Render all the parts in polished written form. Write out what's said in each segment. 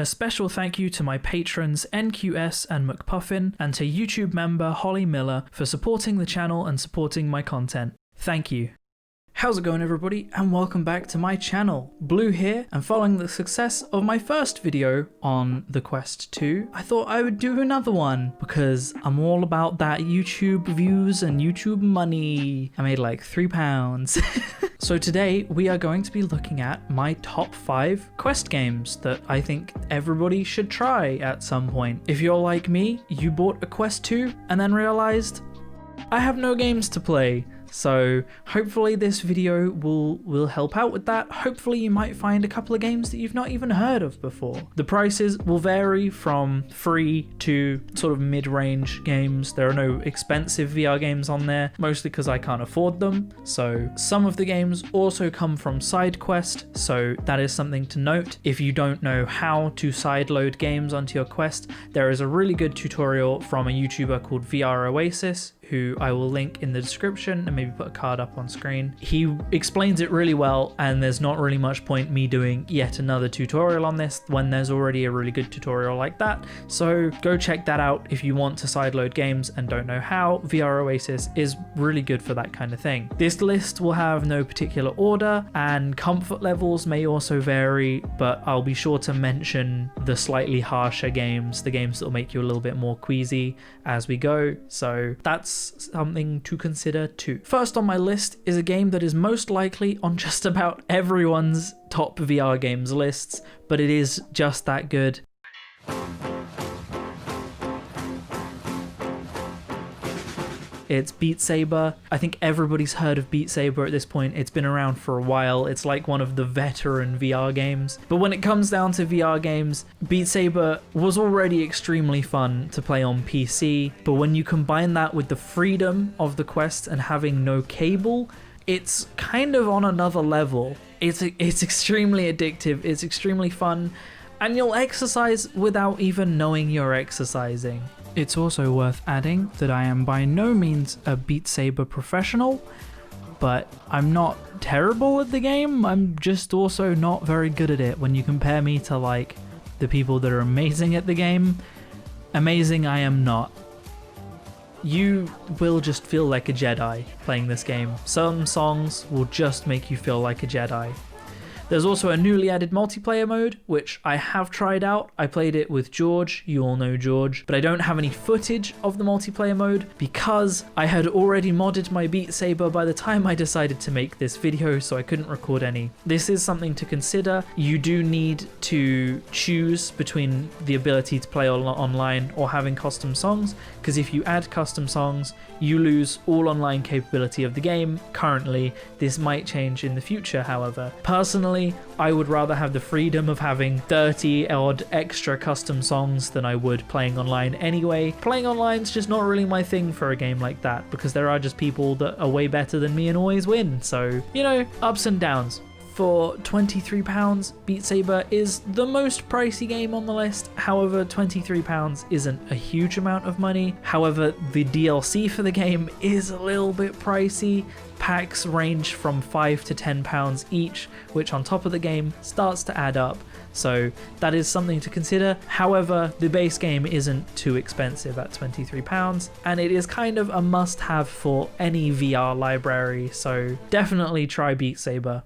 A special thank you to my patrons NQS and McPuffin, and to YouTube member Holly Miller for supporting the channel and supporting my content. Thank you. How's it going, everybody, and welcome back to my channel. Blue here, and following the success of my first video on the Quest 2, I thought I would do another one because I'm all about that YouTube views and YouTube money. I made like £3. So today we are going to be looking at my top 5 Quest games that I think everybody should try at some point. If you're like me, you bought a Quest 2 and then realized, I have no games to play. So hopefully this video will help out with that. Hopefully you might find a couple of games that you've not even heard of before. The prices will vary from free to sort of mid-range games. There are no expensive VR games on there, mostly because I can't afford them. So some of the games also come from side quest, so that is something to note. If you don't know how to sideload games onto your Quest, there is a really good tutorial from a YouTuber called VR Oasis, who I will link in the description and maybe put a card up on screen. He explains it really well, and there's not really much point me doing yet another tutorial on this when there's already a really good tutorial like that. So go check that out if you want to sideload games and don't know how. VR Oasis is really good for that kind of thing. This list will have no particular order, and comfort levels may also vary, but I'll be sure to mention the slightly harsher games, the games that will make you a little bit more queasy as we go. So that's something to consider too. First on my list is a game that is most likely on just about everyone's top VR games lists, but it is just that good. It's Beat Saber. I think everybody's heard of Beat Saber at this point. It's been around for a while. It's like one of the veteran VR games. But when it comes down to VR games, Beat Saber was already extremely fun to play on PC. But when you combine that with the freedom of the Quest and having no cable, it's kind of on another level. It's extremely addictive. It's extremely fun. And you'll exercise without even knowing you're exercising. It's also worth adding that I am by no means a Beat Saber professional, but I'm not terrible at the game. I'm just also not very good at it. When you compare me to like the people that are amazing at the game, amazing I am not. You will just feel like a Jedi playing this game. Some songs will just make you feel like a Jedi. There's also a newly added multiplayer mode, which I have tried out. I played it with George, you all know George, but I don't have any footage of the multiplayer mode because I had already modded my Beat Saber by the time I decided to make this video, so I couldn't record any. This is something to consider. You do need to choose between the ability to play online or having custom songs, because if you add custom songs, you lose all online capability of the game. Currently, this might change in the future, however. Personally, I would rather have the freedom of having 30 odd extra custom songs than I would playing online anyway. Playing online's just not really my thing for a game like that, because there are just people that are way better than me and always win. So, you know, ups and downs. For £23, Beat Saber is the most pricey game on the list. However, £23 isn't a huge amount of money. However, the DLC for the game is a little bit pricey. Packs range from £5 to £10 each, which on top of the game starts to add up. So that is something to consider. However, the base game isn't too expensive at £23, and it is kind of a must-have for any VR library. So definitely try Beat Saber.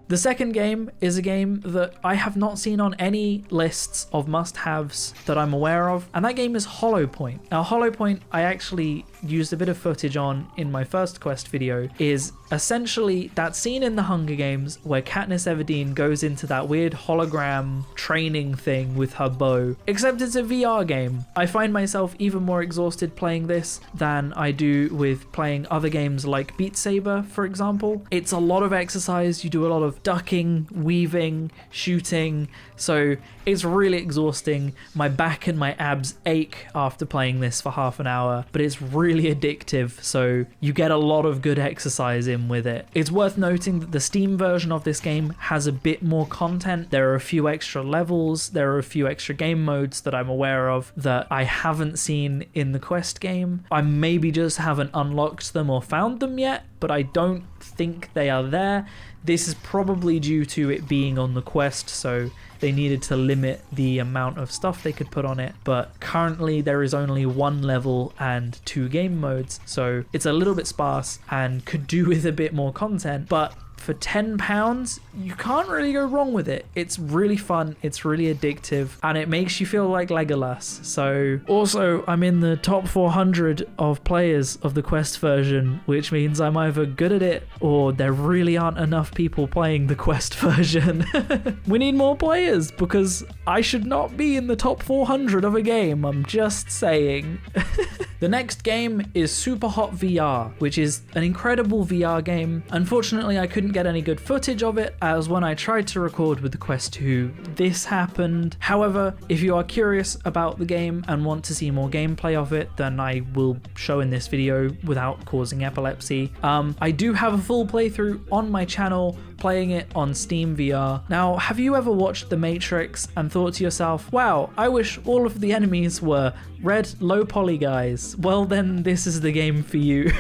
The second game is a game that I have not seen on any lists of must-haves that I'm aware of, and that game is Holopoint. Now, Holopoint, I actually used a bit of footage on in my first Quest video, is essentially that scene in the Hunger Games where Katniss Everdeen goes into that weird hologram training thing with her bow, except it's a VR game. I find myself even more exhausted playing this than I do with playing other games like Beat Saber, for example. It's a lot of exercise. You do a lot of ducking, weaving, shooting, so it's really exhausting. My back and my abs ache after playing this for half an hour, but it's really addictive, so you get a lot of good exercise in with it. It's worth noting that the Steam version of this game has a bit more content. There are a few extra levels, there are a few extra game modes that I'm aware of that I haven't seen in the Quest game. I maybe just haven't unlocked them or found them yet, but I don't think they are there. This is probably due to it being on the Quest, so they needed to limit the amount of stuff they could put on it. But currently there is only 1 level and 2 game modes, so it's a little bit sparse and could do with a bit more content. But for £10, you can't really go wrong with it. It's really fun, it's really addictive, and it makes you feel like Legolas. So also, I'm in the top 400 of players of the Quest version, which means I'm either good at it or there really aren't enough people playing the Quest version. We need more players because I should not be in the top 400 of a game, I'm just saying. The next game is SUPERHOT VR, which is an incredible VR game. Unfortunately, I couldn't get any good footage of it, as when I tried to record with the Quest 2, this happened. However, if you are curious about the game and want to see more gameplay of it, then I will show in this video without causing epilepsy. I do have a full playthrough on my channel, playing it on Steam VR. Now, have you ever watched The Matrix and thought to yourself, wow, I wish all of the enemies were red low poly guys? Well, then this is the game for you,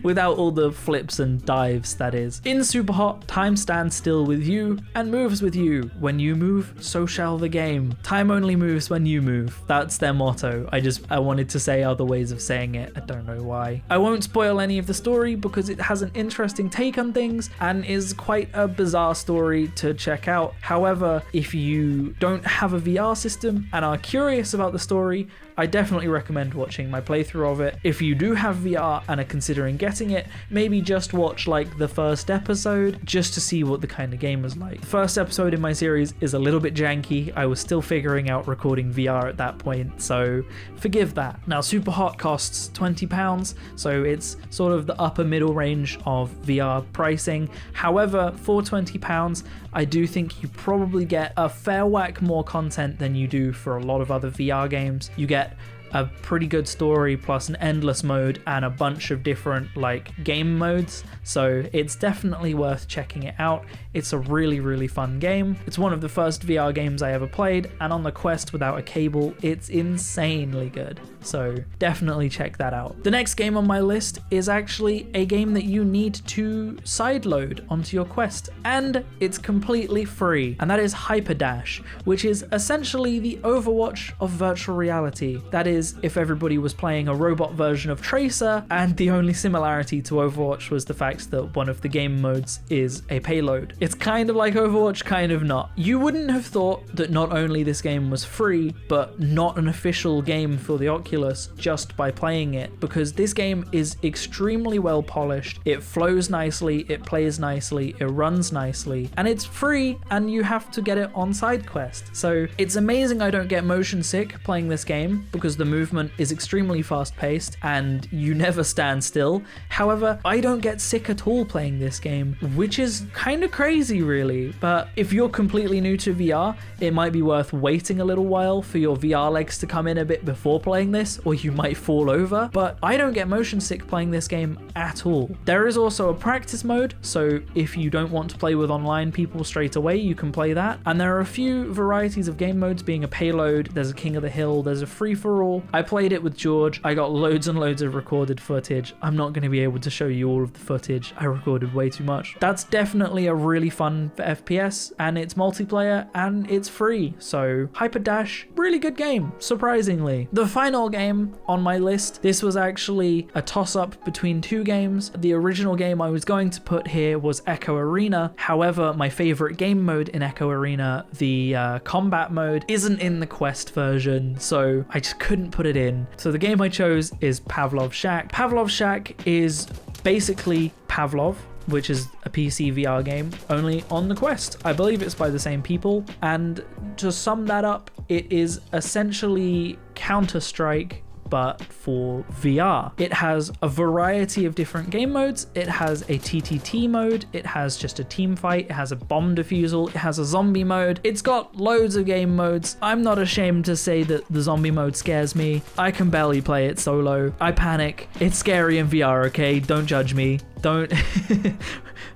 without all the flips and dives, that is. In SUPERHOT, time stands still with you and moves with you. When you move, so shall the game. Time only moves when you move. That's their motto. I wanted to say other ways of saying it, I don't know why. I won't spoil any of the story because it has an interesting take on things and is quite a bizarre story to check out. However, if you don't have a VR system and are curious about the story, I definitely recommend watching my playthrough of it. If you do have VR and are considering getting it, maybe just watch like the first episode just to see what the kind of game is like. The first episode in my series is a little bit janky. I was still figuring out recording VR at that point, so forgive that. Now, SUPERHOT costs £20, so it's sort of the upper middle range of VR pricing. However, for £20, I do think you probably get a fair whack more content than you do for a lot of other VR games. You get a pretty good story plus an endless mode and a bunch of different like game modes, so it's definitely worth checking it out. It's a really fun game. It's one of the first VR games I ever played, and on the Quest without a cable, it's insanely good, so definitely check that out. The next game on my list is actually a game that you need to sideload onto your Quest, and it's completely free, and that is Hyperdash, which is essentially the Overwatch of virtual reality. That is, if everybody was playing a robot version of Tracer, and the only similarity to Overwatch was the fact that one of the game modes is a payload. It's kind of like Overwatch, kind of not. You wouldn't have thought that not only this game was free, but not an official game for the Oculus just by playing it, because this game is extremely well polished, it flows nicely, it plays nicely, it runs nicely, and it's free, and you have to get it on side quest. So it's amazing I don't get motion sick playing this game, because the movement is extremely fast paced and you never stand still. However, I don't get sick at all playing this game, which is kind of crazy really. But if you're completely new to VR, it might be worth waiting a little while for your VR legs to come in a bit before playing this, or you might fall over. But I don't get motion sick playing this game at all. There is also a practice mode, so if you don't want to play with online people straight away, you can play that. And there are a few varieties of game modes, being a payload, there's a King of the Hill, there's a free-for-all. I played it with George. I got loads and loads of recorded footage. I'm not going to be able to show you all of the footage. I recorded way too much. That's definitely a really fun FPS, and it's multiplayer and it's free. So Hyperdash, really good game, surprisingly. The final game on my list, this was actually a toss-up between 2 games. The original game I was going to put here was Echo Arena. However, my favorite game mode in Echo Arena, the combat mode, isn't in the Quest version, so I just couldn't put it in. So the game I chose is Pavlov Shack. Pavlov Shack is basically Pavlov, which is a PC VR game, only on the Quest. I believe it's by the same people, and to sum that up, it is essentially Counter-Strike but for VR. It has a variety of different game modes. It has a TTT mode, it has just a team fight, it has a bomb defusal, it has a zombie mode. It's got loads of game modes. I'm not ashamed to say that the zombie mode scares me. I can barely play it solo. I panic. It's scary in VR, okay? Don't judge me. Don't.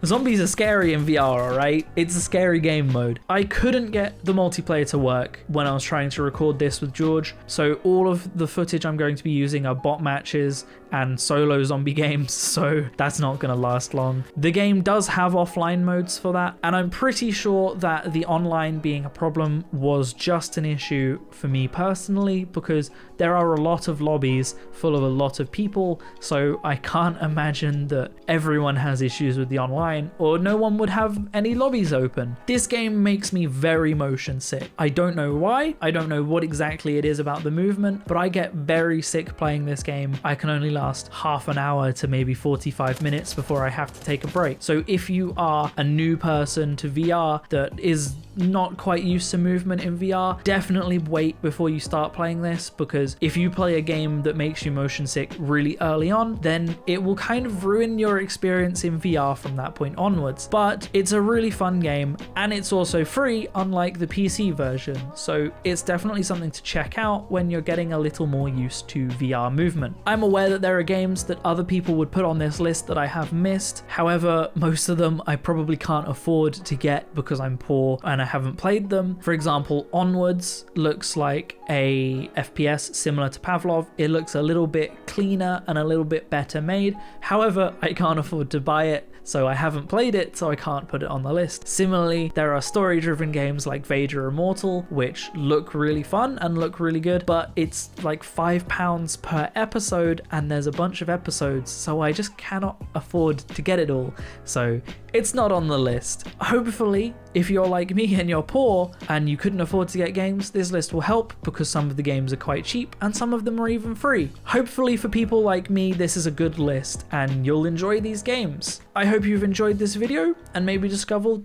Zombies are scary in VR, alright? It's a scary game mode. I couldn't get the multiplayer to work when I was trying to record this with George, so all of the footage I'm going to be using are bot matches and solo zombie games, so that's not going to last long. The game does have offline modes for that, and I'm pretty sure that the online being a problem was just an issue for me personally, because there are a lot of lobbies full of a lot of people, so I can't imagine that everyone has issues with the online, or no one would have any lobbies open. This game makes me very motion sick. I don't know why, I don't know what exactly it is about the movement, but I get very sick playing this game. I can only last half an hour to maybe 45 minutes before I have to take a break. So if you are a new person to VR that is not quite used to movement in VR, definitely wait before you start playing this, because if you play a game that makes you motion sick really early on, then it will kind of ruin your experience in VR from that point onwards. But it's a really fun game, and it's also free, unlike the PC version, so it's definitely something to check out when you're getting a little more used to VR movement. I'm aware that there are games that other people would put on this list that I have missed, however most of them I probably can't afford to get because I'm poor and I haven't played them. For example, Onwards looks like a FPS similar to Pavlov. It looks a little bit cleaner and a little bit better made, however I can't afford to buy it, so I haven't played it, so I can't put it on the list. Similarly, there are story-driven games like Vader Immortal, which look really fun and look really good, but it's like £5 per episode, and there's a bunch of episodes, so I just cannot afford to get it all, so it's not on the list. Hopefully, if you're like me and you're poor and you couldn't afford to get games, this list will help, because some of the games are quite cheap and some of them are even free. Hopefully for people like me, this is a good list and you'll enjoy these games. I hope you've enjoyed this video and maybe discovered,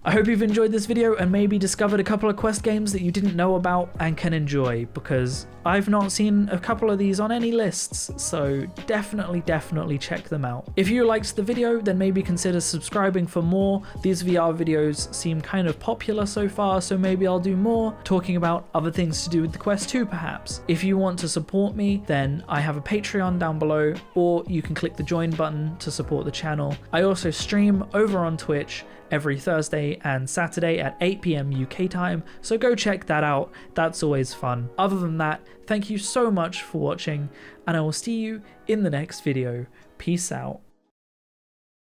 I hope you've enjoyed this video and maybe discovered a couple of Quest games that you didn't know about and can enjoy, because I've not seen a couple of these on any lists, so definitely check them out. If you liked the video, then maybe consider subscribing for more. These VR videos seem kind of popular so far, so maybe I'll do more talking about other things to do with the Quest 2 perhaps. If you want to support me, then I have a Patreon down below, or you can click the join button to support the channel. I also stream over on Twitch every Thursday and Saturday at 8 PM UK time, so go check that out. That's always fun. Other than that, thank you so much for watching, and I will see you in the next video. Peace out.